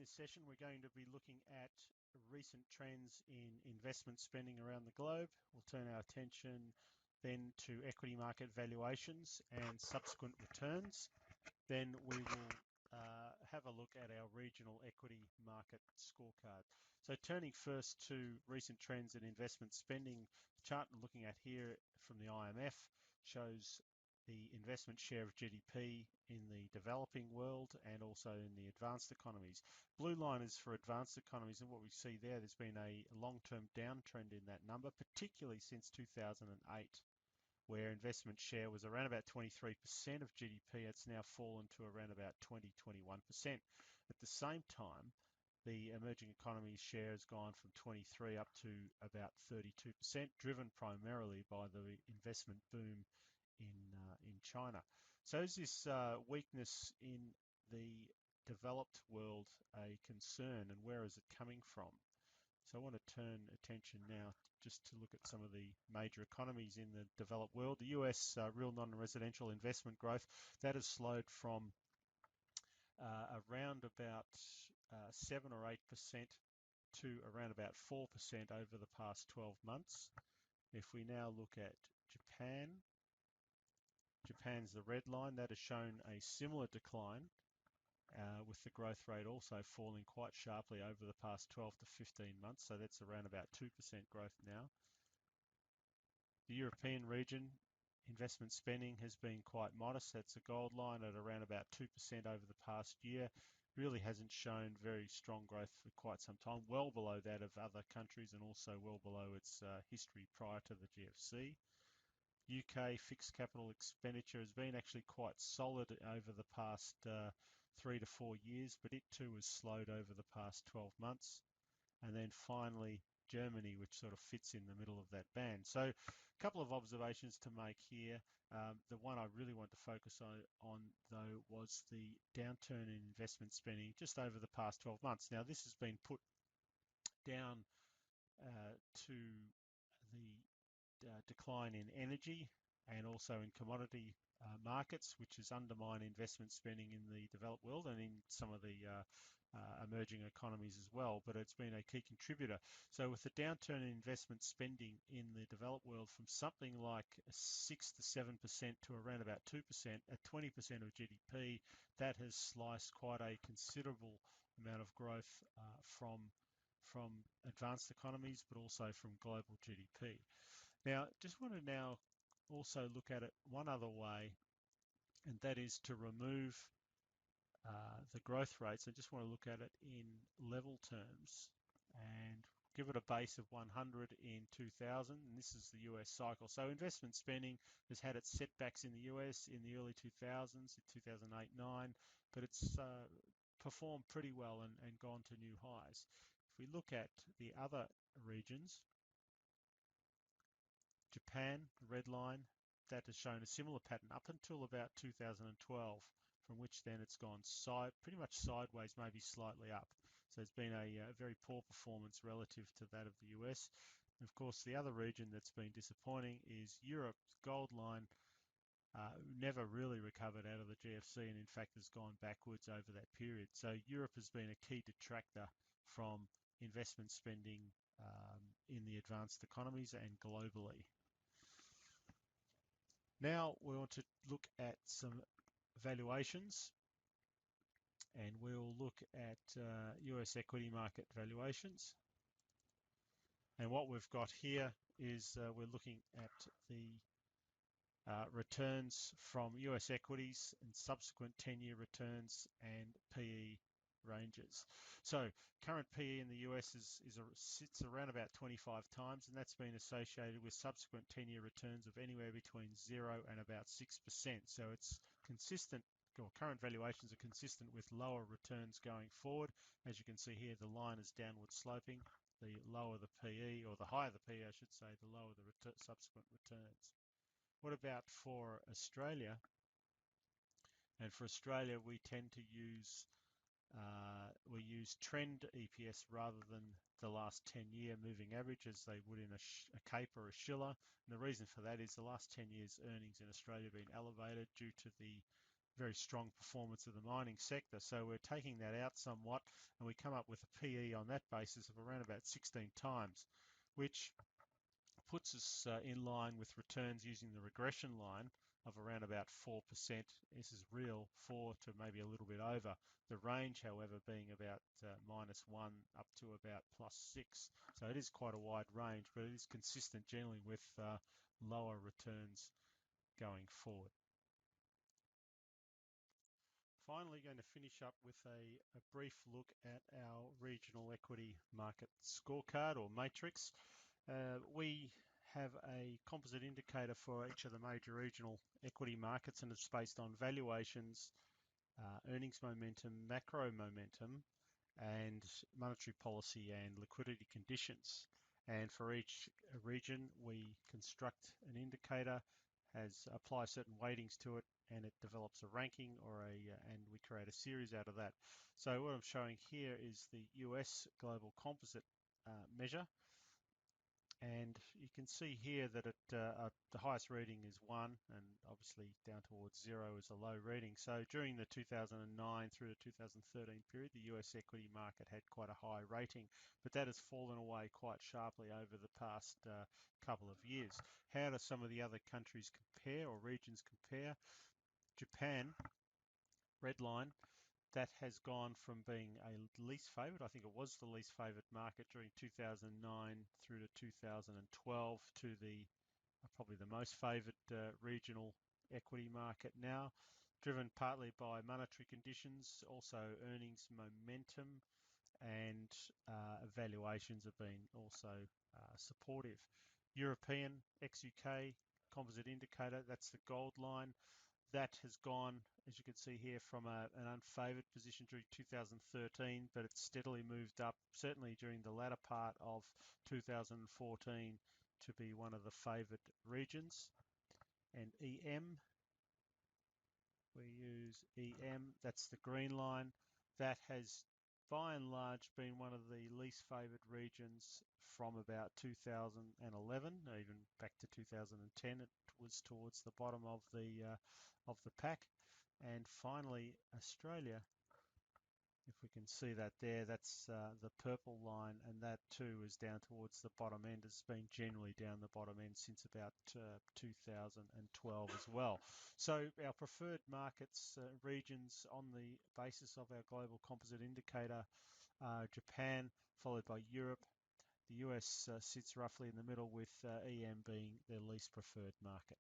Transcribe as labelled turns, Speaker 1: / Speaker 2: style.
Speaker 1: this session, we're going to be looking at recent trends in investment spending around the globe. We'll turn our attention then to equity market valuations and subsequent returns. Then we will have a look at our regional equity market scorecard. So turning first to recent trends in investment spending, the chart I'm looking at here from the IMF shows the investment share of GDP in the developing world and also in the advanced economies. Blue line is for advanced economies, and what we see there's been a long-term downtrend in that number, particularly since 2008, where investment share was around about 23% of GDP. It's now fallen to around about 20-21%. At the same time, the emerging economies share has gone from 23 up to about 32%, driven primarily by the investment boom in China. So is this weakness in the developed world a concern, and where is it coming from? So I want to turn attention now just to look at some of the major economies in the developed world. The US real non-residential investment growth, that has slowed from around about 7 or 8% to around about 4% over the past 12 months. If we now look at Japan, Japan's the red line, that has shown a similar decline, with the growth rate also falling quite sharply over the past 12 to 15 months. So that's around about 2% growth now. The European region, investment spending has been quite modest. That's a gold line at around about 2% over the past year. Really hasn't shown very strong growth for quite some time, well below that of other countries and also well below its history prior to the GFC. UK fixed capital expenditure has been actually quite solid over the past 3 to 4 years, but it too has slowed over the past 12 months. And then finally, Germany, which sort of fits in the middle of that band. So a couple of observations to make here. The one I really want to focus on though was the downturn in investment spending just over the past 12 months. Now this has been put down to the decline in energy and also in commodity markets, which has undermined investment spending in the developed world and in some of the emerging economies as well, but it's been a key contributor. So with the downturn in investment spending in the developed world from something like 6 to 7% to around about 2%, at 20% of GDP, that has sliced quite a considerable amount of growth from advanced economies, but also from global GDP. Now, just want to now also look at it one other way, and that is to remove the growth rates. I just want to look at it in level terms and give it a base of 100 in 2000, and this is the US cycle. So investment spending has had its setbacks in the US in the early 2000s, in 2008-9, but it's performed pretty well and gone to new highs. If we look at the other regions, Japan, the red line, that has shown a similar pattern up until about 2012, from which then it's gone pretty much sideways, maybe slightly up. So it's been a very poor performance relative to that of the US. And of course, the other region that's been disappointing is Europe. Gold line never really recovered out of the GFC, and in fact has gone backwards over that period. So Europe has been a key detractor from investment spending in the advanced economies and globally. Now we want to look at some valuations, and we'll look at US equity market valuations. And what we've got here is we're looking at the returns from US equities and subsequent 10-year returns and PE ranges. So current PE in the US sits around about 25 times, and that's been associated with subsequent 10-year returns of anywhere between 0 and about 6%. So it's consistent, or current valuations are consistent with lower returns going forward. As you can see here, the line is downward sloping. The lower the PE, or the higher the PE, I should say, the lower the subsequent returns. What about for Australia? And for Australia, we tend to use trend EPS rather than the last 10-year moving average, as they would in a CAPE or a Shiller. And the reason for that is the last 10 years earnings in Australia have been elevated due to the very strong performance of the mining sector. So we're taking that out somewhat, and we come up with a PE on that basis of around about 16 times, which puts us in line with returns using the regression line of around about 4%. This is real 4 to maybe a little bit over. The range, however, being about -1 up to about +6. So it is quite a wide range, but it is consistent generally with lower returns going forward. Finally, going to finish up with a brief look at our regional equity market scorecard or matrix. We have a composite indicator for each of the major regional equity markets, and it's based on valuations, earnings momentum, macro momentum, and monetary policy and liquidity conditions. And for each region, we construct an indicator, apply certain weightings to it, and it develops a ranking and we create a series out of that. So what I'm showing here is the US global composite measure. And you can see here that the highest reading is 1, and obviously down towards 0 is a low reading. So during the 2009 through the 2013 period, the US equity market had quite a high rating, but that has fallen away quite sharply over the past couple of years. How do some of the other countries compare or regions compare? Japan, red line, that has gone from being a least favored, I think it was the least favored market during 2009 through to 2012 to the probably the most favored regional equity market now, driven partly by monetary conditions, also earnings momentum, and valuations have been also supportive. European ex-UK composite indicator, that's the gold line. That has gone, as you can see here, from an unfavoured position during 2013, but it's steadily moved up, certainly during the latter part of 2014, to be one of the favoured regions. And EM, we use EM, that's the green line. That has, by and large, been one of the least favoured regions from about 2011, even back to 2010. It was towards the bottom of the pack. And finally, Australia, if we can see that there, that's the purple line, and that too is down towards the bottom end. It's been generally down the bottom end since about 2012 as well. So our preferred markets, regions on the basis of our global composite indicator are Japan, followed by Europe. The US sits roughly in the middle, with EM being their least preferred market.